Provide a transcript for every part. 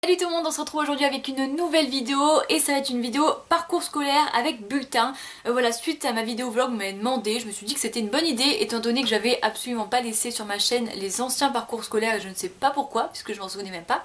Salut tout le monde, on se retrouve aujourd'hui avec une nouvelle vidéo et ça va être une vidéo parcours scolaire avec bulletin. Voilà, suite à ma vidéo vlog, vous m'avez demandé, je me suis dit que c'était une bonne idée étant donné que j'avais absolument pas laissé sur ma chaîne les anciens parcours scolaires et je ne sais pas pourquoi puisque je m'en souvenais même pas.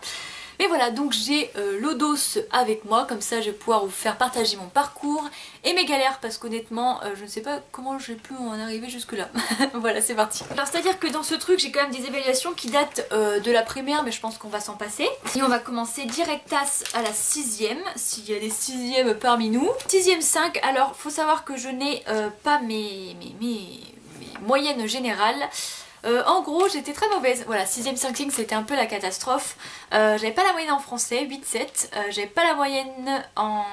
Mais voilà, donc j'ai l'Odos avec moi, comme ça je vais pouvoir vous faire partager mon parcours et mes galères parce qu'honnêtement je ne sais pas comment j'ai pu en arriver jusque là. Voilà, c'est parti. Alors c'est à dire que dans ce truc j'ai quand même des évaluations qui datent de la primaire, mais je pense qu'on va s'en passer. Et on va commencer directas à la 6ème, s'il y a des 6ème parmi nous. 6ème 5, alors faut savoir que je n'ai pas mes moyennes générales. En gros j'étais très mauvaise, voilà, 6ème 5 c'était un peu la catastrophe. J'avais pas la moyenne en français, 8-7, j'avais pas la moyenne en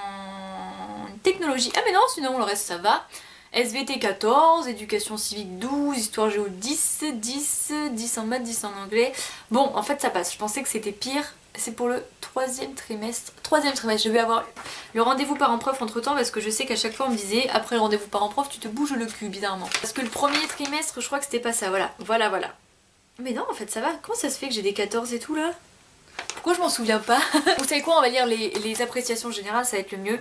technologie, ah mais non sinon le reste ça va. SVT 14, éducation civique 12, histoire géo 10, 10 en maths, 10 en anglais. Bon en fait ça passe, je pensais que c'était pire. C'est pour le troisième trimestre. Je vais avoir le rendez-vous parent-prof entre temps parce que je sais qu'à chaque fois on me disait après le rendez-vous parent-prof tu te bouges le cul bizarrement. Parce que le premier trimestre je crois que c'était pas ça, voilà. Mais non en fait ça va, comment ça se fait que j'ai des 14 et tout là? Pourquoi je m'en souviens pas? Vous savez quoi, on va lire les appréciations générales, ça va être le mieux.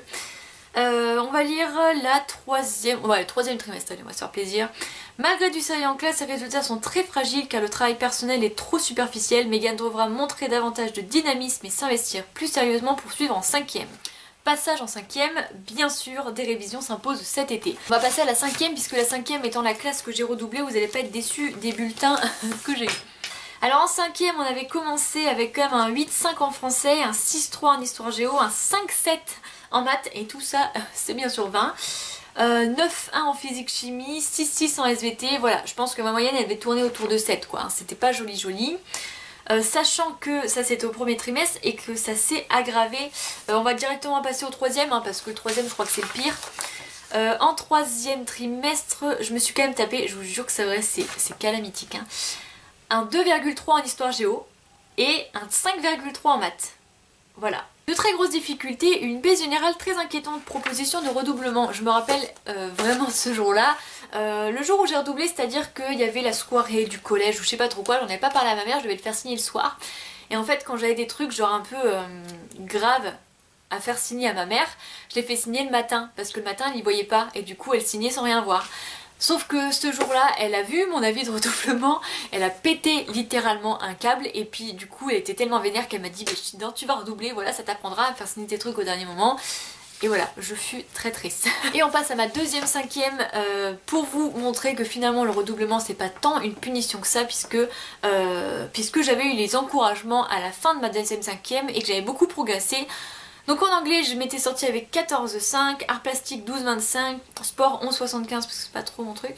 On va lire la troisième, ouais, le troisième trimestre, allez on va se faire plaisir. Malgré du sérieux en classe, ses résultats sont très fragiles car le travail personnel est trop superficiel. Megan devra montrer davantage de dynamisme et s'investir plus sérieusement pour suivre en 5ème. Passage en 5ème, bien sûr, des révisions s'imposent cet été. On va passer à la 5ème puisque la 5ème étant la classe que j'ai redoublée, vous n'allez pas être déçus des bulletins que j'ai eu. Alors en 5ème on avait commencé avec quand même un 8-5 en français, un 6-3 en histoire géo, un 5-7 en maths et tout ça c'est bien sur 20. 9-1 en physique chimie, 6-6 en SVT, voilà, je pense que ma moyenne elle devait tourner autour de 7 quoi, hein. C'était pas joli. Sachant que ça c'était au premier trimestre et que ça s'est aggravé, on va directement passer au troisième hein, parce que le troisième je crois que c'est le pire. En troisième trimestre je me suis quand même tapé, je vous jure que c'est vrai, c'est calamitique hein. Un 2,3 en histoire géo et un 5,3 en maths. Voilà. De très grosses difficultés, une baisse générale très inquiétante, proposition de redoublement. Je me rappelle vraiment ce jour-là. Le jour où j'ai redoublé, c'est-à-dire qu'il y avait la soirée du collège ou je sais pas trop quoi, j'en avais pas parlé à ma mère, je devais le faire signer le soir. Et en fait quand j'avais des trucs genre un peu graves à faire signer à ma mère, je l'ai fait signer le matin parce que le matin elle n'y voyait pas et du coup elle signait sans rien voir. Sauf que ce jour-là, elle a vu mon avis de redoublement, elle a pété littéralement un câble et puis du coup elle était tellement vénère qu'elle m'a dit bah, tu vas redoubler, voilà ça t'apprendra à faire signer tes trucs au dernier moment. Et voilà, je fus très triste. Et on passe à ma deuxième 5ème pour vous montrer que finalement le redoublement c'est pas tant une punition que ça puisque j'avais eu les encouragements à la fin de ma deuxième 5ème et que j'avais beaucoup progressé. Donc en anglais je m'étais sortie avec 14,5, art plastique 12,25, sport 11,75 parce que c'est pas trop mon truc.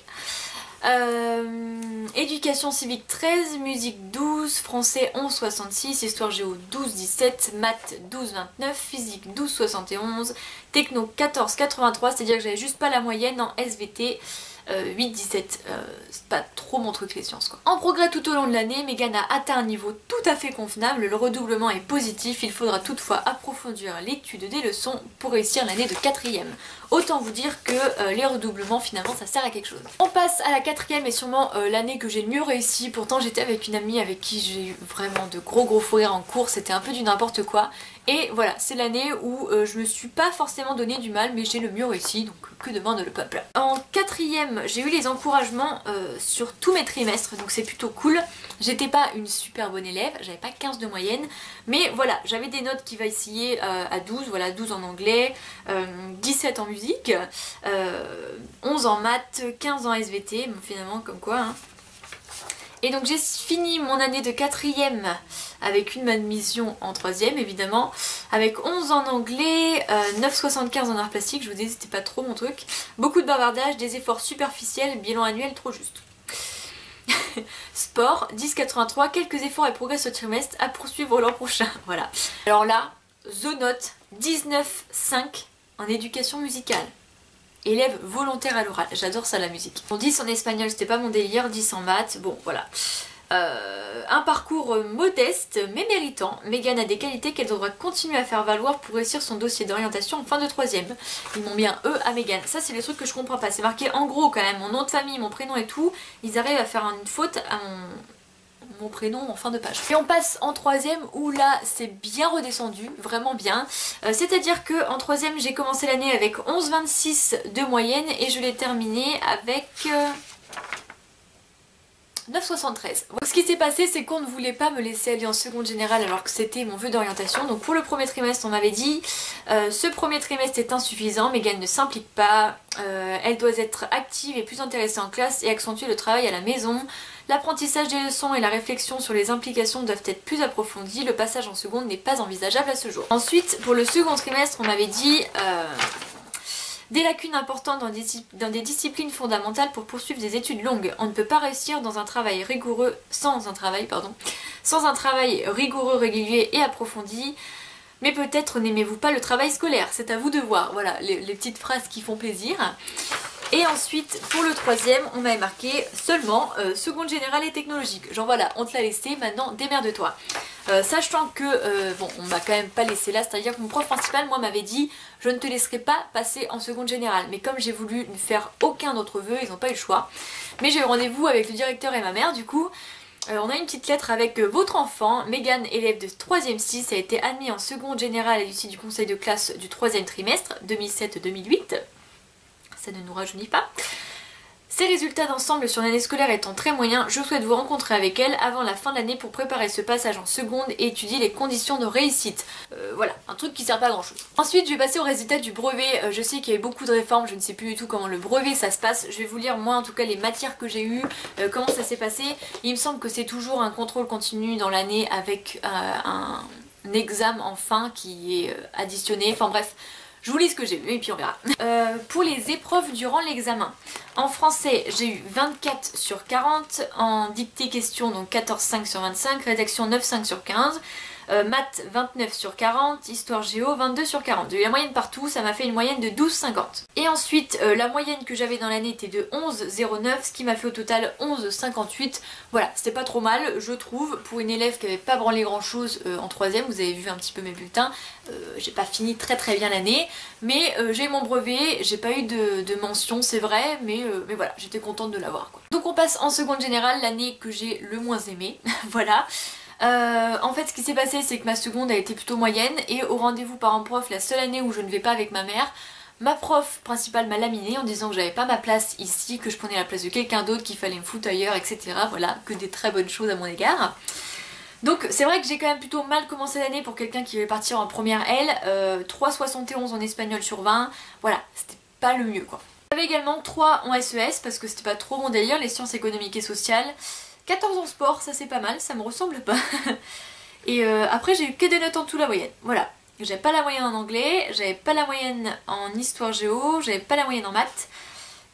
Éducation civique 13, musique 12, français 11,66, histoire géo 12,17, maths 12,29, physique 12,71, techno 14,83, c'est-à-dire que j'avais juste pas la moyenne en SVT. 8-17, c'est pas trop mon truc les sciences quoi. En progrès tout au long de l'année, Megan a atteint un niveau tout à fait convenable, le redoublement est positif, il faudra toutefois approfondir l'étude des leçons pour réussir l'année de 4ème. Autant vous dire que les redoublements finalement ça sert à quelque chose. On passe à la 4ème et sûrement l'année que j'ai le mieux réussi, pourtant j'étais avec une amie avec qui j'ai eu vraiment de gros fous rires en cours, c'était un peu du n'importe quoi. Et voilà, c'est l'année où je me suis pas forcément donné du mal mais j'ai le mieux réussi, donc que demande le peuple. En 4ème, j'ai eu les encouragements sur tous mes trimestres, donc c'est plutôt cool. J'étais pas une super bonne élève, j'avais pas 15 de moyenne, mais voilà, j'avais des notes qui vaciller à 12, voilà 12 en anglais, 17 en musique, 11 en maths, 15 en SVT, bon, finalement comme quoi hein. Et donc j'ai fini mon année de 4ème avec une admission en 3ème évidemment, avec 11 en anglais, 9,75 en art plastique, je vous disais c'était pas trop mon truc, beaucoup de bavardage, des efforts superficiels, bilan annuel trop juste. Sport, 10,83, quelques efforts et progrès ce trimestre à poursuivre l'an prochain, voilà. Alors là, the note, 19,5 en éducation musicale. Élève volontaire à l'oral, j'adore ça la musique. Bon 10 en espagnol c'était pas mon délire, 10 en maths, bon voilà. Un parcours modeste mais méritant. Megan a des qualités qu'elle devra continuer à faire valoir pour réussir son dossier d'orientation en fin de 3ème. Ils m'ont mis un E à Megan, ça c'est les trucs que je comprends pas, c'est marqué en gros quand même, mon nom de famille, mon prénom et tout, ils arrivent à faire une faute à mon prénom en fin de page. Et on passe en troisième où là c'est bien redescendu, vraiment bien. C'est-à-dire que en troisième j'ai commencé l'année avec 11,26 de moyenne et je l'ai terminé avec 9,73. Ce qui s'est passé, c'est qu'on ne voulait pas me laisser aller en seconde générale alors que c'était mon vœu d'orientation. Donc pour le premier trimestre, on m'avait dit ce premier trimestre est insuffisant, Megan ne s'implique pas, elle doit être active et plus intéressée en classe et accentuer le travail à la maison. L'apprentissage des leçons et la réflexion sur les implications doivent être plus approfondies, le passage en seconde n'est pas envisageable à ce jour. Ensuite, pour le second trimestre, on m'avait dit des lacunes importantes dans des disciplines fondamentales pour poursuivre des études longues. On ne peut pas réussir dans un travail rigoureux, sans un travail rigoureux, régulier et approfondi. Mais peut-être n'aimez-vous pas le travail scolaire, c'est à vous de voir. Voilà, les petites phrases qui font plaisir. Et ensuite, pour le troisième, on m'avait marqué seulement seconde générale et technologique. Genre voilà, on te l'a laissé, maintenant démerde-toi. Sachant que, bon, on m'a quand même pas laissé là, c'est-à-dire que mon prof principal, moi, m'avait dit je ne te laisserai pas passer en seconde générale. Mais comme j'ai voulu ne faire aucun autre vœu, ils n'ont pas eu le choix. Mais j'ai eu rendez-vous avec le directeur et ma mère, du coup. On a une petite lettre avec votre enfant, Megan, élève de 3e 6, a été admis en seconde générale à l'issue du conseil de classe du 3e trimestre, 2007-2008. Ça ne nous rajeunit pas. Ses résultats d'ensemble sur l'année scolaire étant très moyens, je souhaite vous rencontrer avec elle avant la fin de l'année pour préparer ce passage en seconde et étudier les conditions de réussite. Voilà, un truc qui sert pas à grand chose. Ensuite, je vais passer au résultat du brevet. Je sais qu'il y a eu beaucoup de réformes, je ne sais plus du tout comment le brevet ça se passe. Je vais vous lire moi en tout cas les matières que j'ai eues, comment ça s'est passé. Il me semble que c'est toujours un contrôle continu dans l'année avec un examen en fin qui est additionné. Enfin bref. Je vous lis ce que j'ai vu et puis on verra. Pour les épreuves durant l'examen, en français j'ai eu 24 sur 40, en dictée question donc 14,5 sur 25, rédaction 9,5 sur 15, maths 29 sur 40, histoire géo 22 sur 40. J'ai eu la moyenne partout, ça m'a fait une moyenne de 12,50. Et ensuite la moyenne que j'avais dans l'année était de 11,09, ce qui m'a fait au total 11,58. Voilà, c'était pas trop mal je trouve pour une élève qui avait pas branlé grand chose en troisième. Vous avez vu un petit peu mes bulletins, j'ai pas fini très bien l'année, mais j'ai eu mon brevet, j'ai pas eu de mention c'est vrai, mais voilà, j'étais contente de l'avoir quoi. Donc on passe en seconde générale, l'année que j'ai le moins aimée, voilà. En fait ce qui s'est passé c'est que ma seconde a été plutôt moyenne et au rendez-vous par un prof, la seule année où je ne vais pas avec ma mère, ma prof principale m'a laminé en disant que j'avais pas ma place ici, que je prenais la place de quelqu'un d'autre, qu'il fallait me foutre ailleurs, etc. Voilà, que des très bonnes choses à mon égard. Donc c'est vrai que j'ai quand même plutôt mal commencé l'année pour quelqu'un qui veut partir en première L, 3,71 en espagnol sur 20, voilà, c'était pas le mieux quoi. J'avais également 3 en SES parce que c'était pas trop mon délire, les sciences économiques et sociales. 14 en sport, ça c'est pas mal, ça me ressemble pas. Et après j'ai eu que des notes en dessous la moyenne, voilà. J'avais pas la moyenne en anglais, j'avais pas la moyenne en histoire géo, j'avais pas la moyenne en maths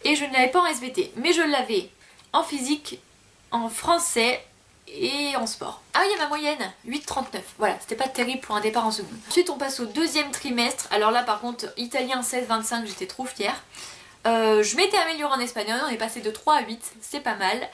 et je ne l'avais pas en SVT. Mais je l'avais en physique, en français et en sport. Ah oui, il y a ma moyenne, 8,39. Voilà, c'était pas terrible pour un départ en seconde. Ensuite on passe au deuxième trimestre. Alors là par contre, italien 16,25, j'étais trop fière. Je m'étais améliorée en espagnol, on est passé de 3 à 8, c'est pas mal.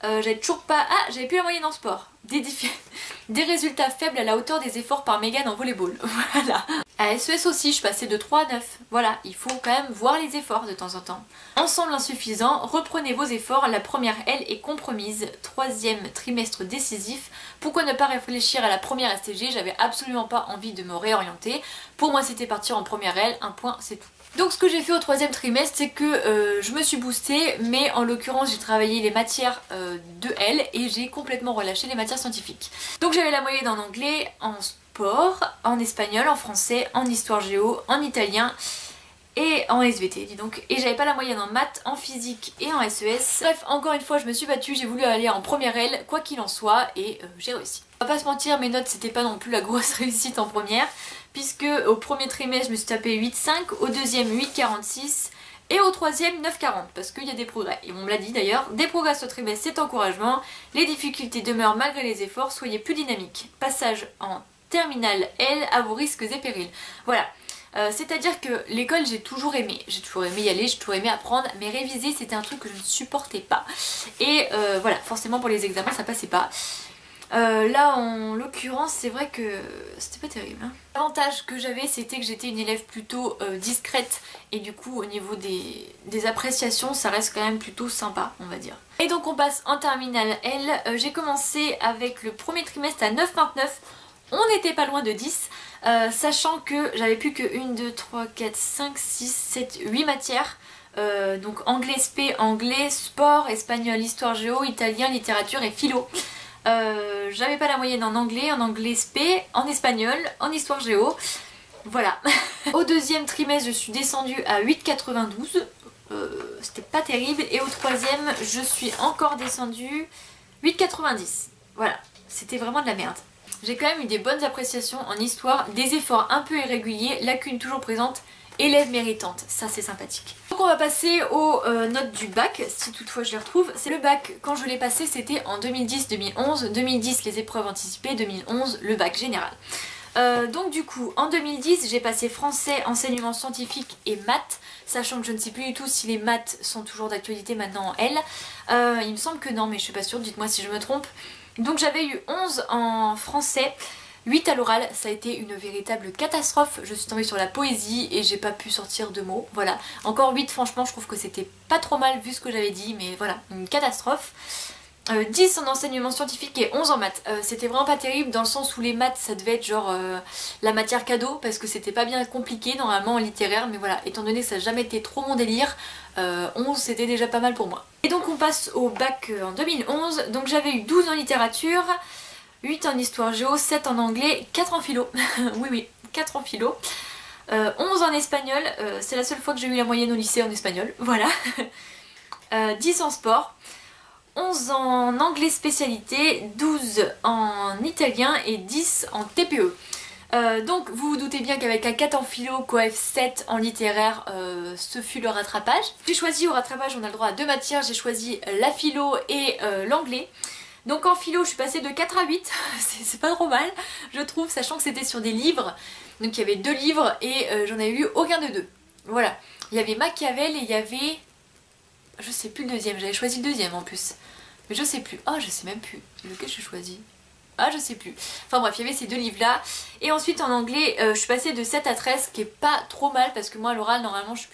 J'avais toujours pas... Ah, j'avais plus la moyenne en sport. Des résultats faibles à la hauteur des efforts par Megan en volleyball. Voilà. À SES aussi, je passais de 3 à 9. Voilà, il faut quand même voir les efforts de temps en temps. Ensemble insuffisant, reprenez vos efforts. La première L est compromise. 3e trimestre décisif. Pourquoi ne pas réfléchir à la première STG? J'avais absolument pas envie de me réorienter. Pour moi, c'était partir en première L. Un point, c'est tout. Donc ce que j'ai fait au 3e trimestre, c'est que je me suis boostée, mais en l'occurrence j'ai travaillé les matières de L et j'ai complètement relâché les matières scientifiques. Donc j'avais la moyenne en anglais, en sport, en espagnol, en français, en histoire géo, en italien et en SVT dis donc. Et j'avais pas la moyenne en maths, en physique et en SES. Bref, encore une fois je me suis battue, j'ai voulu aller en première L, quoi qu'il en soit, et j'ai réussi. On va pas se mentir, mes notes c'était pas non plus la grosse réussite en première, puisque au premier trimestre je me suis tapé 8,5, au deuxième 8,46 et au troisième 9,40 parce qu'il y a des progrès. Et on me l'a dit d'ailleurs, des progrès ce trimestre c'est encouragement, les difficultés demeurent malgré les efforts, soyez plus dynamiques. Passage en terminale L à vos risques et périls. Voilà. C'est-à-dire que l'école j'ai toujours aimé y aller, j'ai toujours aimé apprendre, mais réviser c'était un truc que je ne supportais pas. Et voilà, forcément pour les examens ça passait pas. Là en l'occurrence c'est vrai que c'était pas terrible. L'avantage que j'avais c'était que j'étais une élève plutôt discrète et du coup au niveau des appréciations ça reste quand même plutôt sympa on va dire. Et donc on passe en terminale L. J'ai commencé avec le premier trimestre à 9,29. On n'était pas loin de 10. Sachant que j'avais plus que 1, 2, 3, 4, 5, 6, 7, 8 matières. Donc anglais SP, anglais, sport, espagnol, histoire géo, italien, littérature et philo. J'avais pas la moyenne en anglais SP, en espagnol, en histoire géo. Voilà. Au deuxième trimestre, je suis descendue à 8,92. C'était pas terrible. Et au troisième, je suis encore descendue 8,90. Voilà. C'était vraiment de la merde. J'ai quand même eu des bonnes appréciations en histoire, des efforts un peu irréguliers, lacunes toujours présentes, élève méritante, ça c'est sympathique. Donc on va passer aux notes du bac, si toutefois je les retrouve. C'est le bac, quand je l'ai passé c'était en 2010-2011, 2010 les épreuves anticipées, 2011 le bac général. Donc du coup en 2010 j'ai passé français, enseignement scientifique et maths, sachant que je ne sais plus du tout si les maths sont toujours d'actualité maintenant en L. Il me semble que non mais je suis pas sûre, dites-moi si je me trompe. Donc j'avais eu 11 en français, 8 à l'oral, ça a été une véritable catastrophe. Je suis tombée sur la poésie et j'ai pas pu sortir de mots, voilà. Encore 8 franchement je trouve que c'était pas trop mal vu ce que j'avais dit, mais voilà, une catastrophe. 10 en enseignement scientifique et 11 en maths. C'était vraiment pas terrible dans le sens où les maths ça devait être genre la matière cadeau parce que c'était pas bien compliqué normalement en littéraire, mais voilà, étant donné que ça n'a jamais été trop mon délire, 11 c'était déjà pas mal pour moi. Et donc on passe au bac en 2011, donc j'avais eu 12 en littérature, 8 en histoire géo, 7 en anglais, 4 en philo, oui 4 en philo, 11 en espagnol, c'est la seule fois que j'ai eu la moyenne au lycée en espagnol, voilà, 10 en sport, 11 en anglais spécialité, 12 en italien et 10 en TPE. Donc vous vous doutez bien qu'avec un 4 en philo, coef 7 en littéraire, ce fut le rattrapage. J'ai choisi au rattrapage, on a le droit à 2 matières, j'ai choisi la philo et l'anglais. Donc en philo je suis passée de 4 à 8, c'est pas trop mal je trouve, sachant que c'était sur des livres. Donc il y avait 2 livres et j'en ai eu aucun de deux. Voilà, il y avait Machiavel et il y avait... Je sais plus le deuxième, j'avais choisi le deuxième en plus. Mais je sais plus, oh je sais même plus lequel j'ai choisi. Ah je sais plus. Enfin bref, il y avait ces 2 livres là. Et ensuite en anglais, je suis passée de 7 à 13, ce qui est pas trop mal parce que moi à l'oral normalement je suis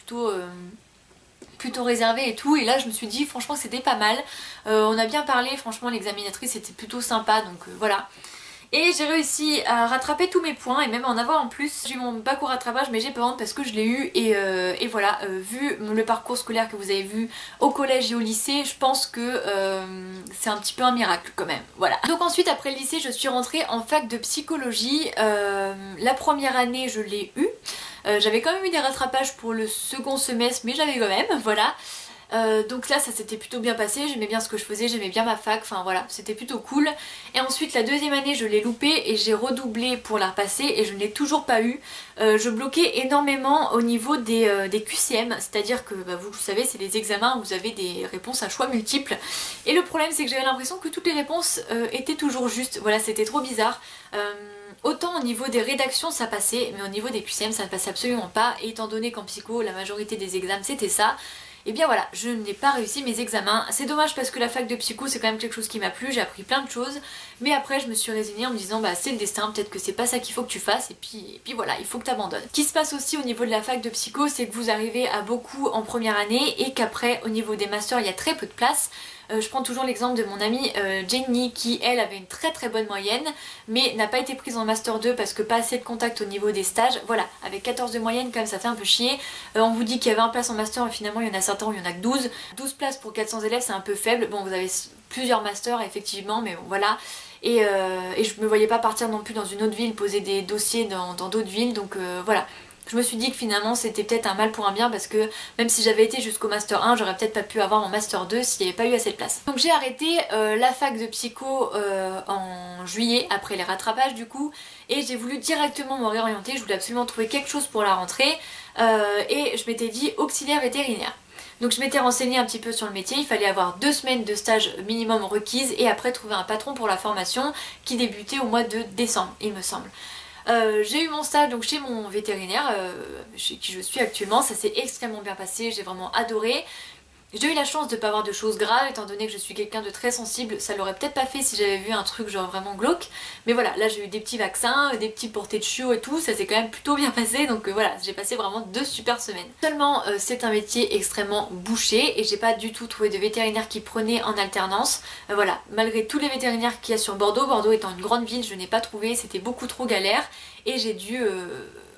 plutôt réservée et tout, et là je me suis dit franchement c'était pas mal, on a bien parlé, franchement l'examinatrice était plutôt sympa, donc voilà. Et j'ai réussi à rattraper tous mes points et même en avoir en plus. J'ai eu mon bac au rattrapage mais j'ai pas honte parce que je l'ai eu et voilà, vu le parcours scolaire que vous avez vu au collège et au lycée, je pense que c'est un petit peu un miracle quand même, voilà. Donc ensuite après le lycée je suis rentrée en fac de psychologie, la première année je l'ai eu. J'avais quand même eu des rattrapages pour le second semestre mais j'avais quand même, voilà. Donc là ça s'était plutôt bien passé, j'aimais bien ce que je faisais, j'aimais bien ma fac, enfin voilà, c'était plutôt cool. Et ensuite la deuxième année je l'ai loupé et j'ai redoublé pour la repasser et je ne l'ai toujours pas eu. Je bloquais énormément au niveau des QCM, c'est-à-dire que bah, vous le savez c'est des examens où vous avez des réponses à choix multiples. Et le problème c'est que j'avais l'impression que toutes les réponses étaient toujours justes, voilà c'était trop bizarre. Autant au niveau des rédactions ça passait, mais au niveau des QCM ça ne passait absolument pas. Et étant donné qu'en psycho la majorité des examens c'était ça, et bien voilà, je n'ai pas réussi mes examens. C'est dommage parce que la fac de psycho c'est quand même quelque chose qui m'a plu, j'ai appris plein de choses. Mais après je me suis résignée en me disant bah c'est le destin, peut-être que c'est pas ça qu'il faut que tu fasses et puis voilà, il faut que tu abandonnes. Ce qui se passe aussi au niveau de la fac de psycho c'est que vous arrivez à beaucoup en première année et qu'après au niveau des masters il y a très peu de place. Je prends toujours l'exemple de mon amie Jenny qui elle avait une très très bonne moyenne mais n'a pas été prise en master 2 parce que pas assez de contact au niveau des stages. Voilà, avec 14 de moyenne quand même ça fait un peu chier. On vous dit qu'il y a 20 places en master et finalement il y en a certains où il y en a que 12. 12 places pour 400 élèves c'est un peu faible. Bon vous avez plusieurs masters effectivement mais bon voilà. Et je me voyais pas partir non plus dans une autre ville poser des dossiers dans d'autres villes donc voilà. Je me suis dit que finalement c'était peut-être un mal pour un bien parce que même si j'avais été jusqu'au master 1 j'aurais peut-être pas pu avoir mon master 2 s'il n'y avait pas eu assez de place. Donc j'ai arrêté la fac de psycho en juillet après les rattrapages du coup et j'ai voulu directement me réorienter, je voulais absolument trouver quelque chose pour la rentrée et je m'étais dit auxiliaire vétérinaire. Donc je m'étais renseignée un petit peu sur le métier, il fallait avoir 2 semaines de stage minimum requises et après trouver un patron pour la formation qui débutait au mois de décembre il me semble. J'ai eu mon stage donc chez mon vétérinaire chez qui je suis actuellement, ça s'est extrêmement bien passé, j'ai vraiment adoré. J'ai eu la chance de pas avoir de choses graves étant donné que je suis quelqu'un de très sensible, ça l'aurait peut-être pas fait si j'avais vu un truc genre vraiment glauque, mais voilà, là j'ai eu des petits vaccins, des petits portées de chiots et tout, ça s'est quand même plutôt bien passé, donc voilà, j'ai passé vraiment 2 super semaines. Seulement c'est un métier extrêmement bouché et j'ai pas du tout trouvé de vétérinaire qui prenait en alternance. Voilà, malgré tous les vétérinaires qu'il y a sur Bordeaux, Bordeaux étant une grande ville, je n'ai pas trouvé, c'était beaucoup trop galère et j'ai dû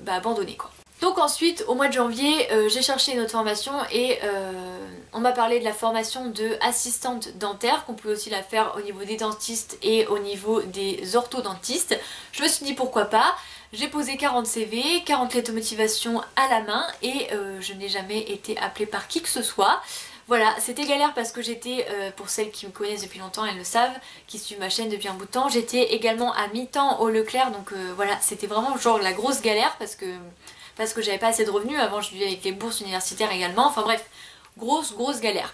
abandonner quoi. Donc ensuite, au mois de janvier, j'ai cherché une autre formation et on m'a parlé de la formation de assistante dentaire, qu'on pouvait aussi la faire au niveau des dentistes et au niveau des orthodontistes. Je me suis dit pourquoi pas. J'ai posé 40 CV, 40 lettres de motivation à la main et je n'ai jamais été appelée par qui que ce soit. Voilà, c'était galère parce que j'étais, pour celles qui me connaissent depuis longtemps, elles le savent, qui suivent ma chaîne depuis un bout de temps, j'étais également à mi-temps au Leclerc, donc voilà, c'était vraiment genre la grosse galère parce que j'avais pas assez de revenus, avant je vivais avec les bourses universitaires également, enfin bref, grosse galère.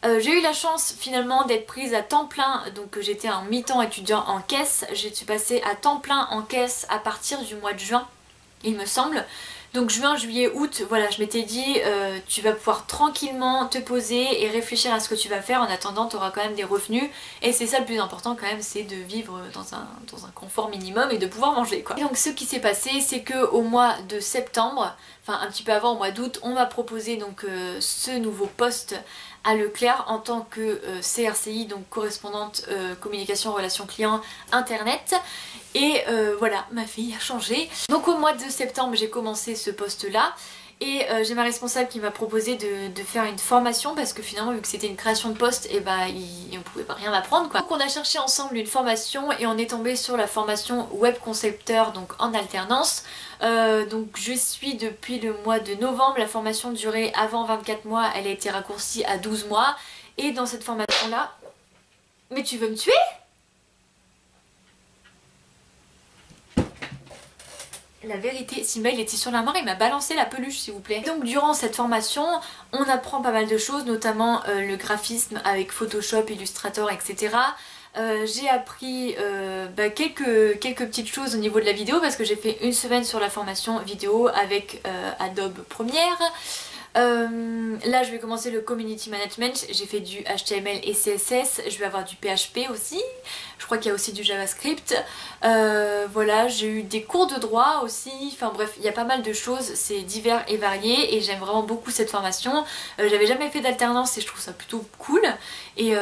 J'ai eu la chance finalement d'être prise à temps plein, donc j'étais en mi-temps étudiant en caisse, je suis passée à temps plein en caisse à partir du mois de juin, il me semble. Donc juin, juillet, août, voilà, je m'étais dit tu vas pouvoir tranquillement te poser et réfléchir à ce que tu vas faire, en attendant tu auras quand même des revenus et c'est ça le plus important quand même, c'est de vivre dans un confort minimum et de pouvoir manger quoi. Et donc ce qui s'est passé, c'est que au mois de septembre, enfin un petit peu avant, au mois d'août, on m'a proposé donc ce nouveau poste à Leclerc en tant que CRCI, donc correspondante communication relations clients internet. Et voilà, ma fille a changé. Donc au mois de septembre j'ai commencé ce poste là et j'ai ma responsable qui m'a proposé de faire une formation parce que finalement vu que c'était une création de poste, et bah on pouvait pas rien m'apprendre quoi. Donc on a cherché ensemble une formation et on est tombé sur la formation web concepteur, donc en alternance. Donc je suis depuis le mois de novembre, la formation durait avant 24 mois, elle a été raccourcie à 12 mois et dans cette formation là... Mais tu veux me tuer ? La vérité, Simba il était sur la mare, il m'a balancé la peluche s'il vous plaît. Donc durant cette formation, on apprend pas mal de choses, notamment le graphisme avec Photoshop, Illustrator, etc. J'ai appris quelques petites choses au niveau de la vidéo parce que j'ai fait une semaine sur la formation vidéo avec Adobe Premiere. Là je vais commencer le community management, j'ai fait du HTML et CSS, je vais avoir du PHP aussi, je crois qu'il y a aussi du JavaScript, voilà, j'ai eu des cours de droit aussi, enfin bref, il y a pas mal de choses, c'est divers et varié et j'aime vraiment beaucoup cette formation. J'avais jamais fait d'alternance et je trouve ça plutôt cool et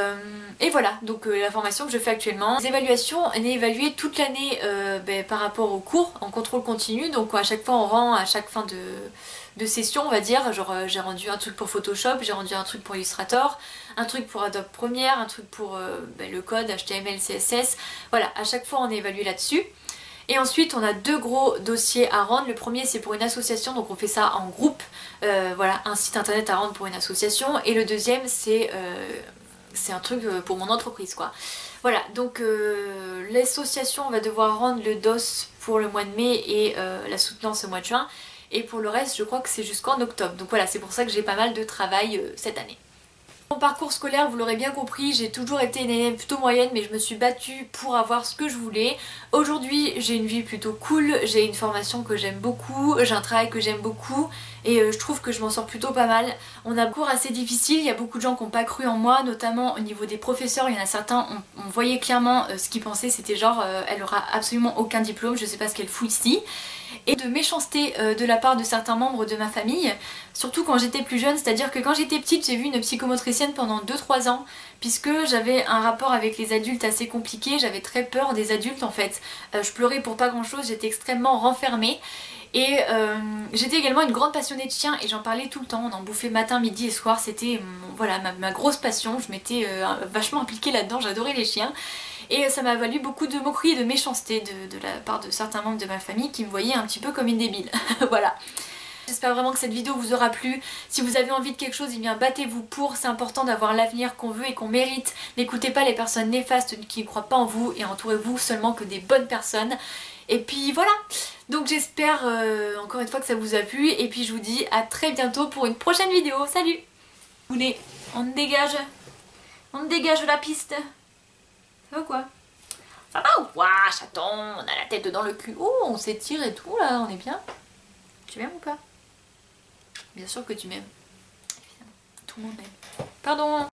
voilà, donc la formation que je fais actuellement. Les évaluations, on est évalué toute l'année par rapport aux cours en contrôle continu, donc à chaque fois on rend à chaque fin de session on va dire, genre j'ai rendu un truc pour Photoshop, j'ai rendu un truc pour Illustrator, un truc pour Adobe Premiere, un truc pour le code HTML, CSS, voilà, à chaque fois on est évalué là-dessus. Et ensuite on a 2 gros dossiers à rendre, le premier c'est pour une association, donc on fait ça en groupe, voilà, un site internet à rendre pour une association, et le deuxième c'est un truc pour mon entreprise quoi. Voilà, donc l'association va devoir rendre le DOS pour le mois de mai et la soutenance au mois de juin. Et pour le reste je crois que c'est jusqu'en octobre, donc voilà, c'est pour ça que j'ai pas mal de travail cette année. Mon parcours scolaire, vous l'aurez bien compris, j'ai toujours été une élève plutôt moyenne mais je me suis battue pour avoir ce que je voulais. Aujourd'hui j'ai une vie plutôt cool, j'ai une formation que j'aime beaucoup, j'ai un travail que j'aime beaucoup et je trouve que je m'en sors plutôt pas mal. On a un cours assez difficile, il y a beaucoup de gens qui n'ont pas cru en moi, notamment au niveau des professeurs, il y en a certains, on voyait clairement ce qu'ils pensaient, c'était genre elle aura absolument aucun diplôme, je sais pas ce qu'elle fout ici. Et de méchanceté de la part de certains membres de ma famille, surtout quand j'étais plus jeune, c'est-à-dire que quand j'étais petite j'ai vu une psychomotricienne pendant 2-3 ans puisque j'avais un rapport avec les adultes assez compliqué, j'avais très peur des adultes en fait, je pleurais pour pas grand chose, j'étais extrêmement renfermée. Et j'étais également une grande passionnée de chiens et j'en parlais tout le temps, on en bouffait matin, midi et soir, c'était voilà, ma grosse passion, je m'étais vachement impliquée là-dedans, j'adorais les chiens. Et ça m'a valu beaucoup de moqueries et de méchanceté de la part de certains membres de ma famille qui me voyaient un petit peu comme une débile. Voilà. J'espère vraiment que cette vidéo vous aura plu. Si vous avez envie de quelque chose, eh bien battez-vous pour. C'est important d'avoir l'avenir qu'on veut et qu'on mérite. N'écoutez pas les personnes néfastes qui ne croient pas en vous et entourez-vous seulement que des bonnes personnes. Et puis voilà. Donc j'espère encore une fois que ça vous a plu. Et puis je vous dis à très bientôt pour une prochaine vidéo. Salut! On dégage. On dégage de la piste. Ça va quoi? Ça va ou quoi, chaton? On a la tête dans le cul. Oh, on s'étire et tout là, on est bien. Tu m'aimes ou pas? Bien sûr que tu m'aimes. Évidemment. tout le monde m'aime. Pardon.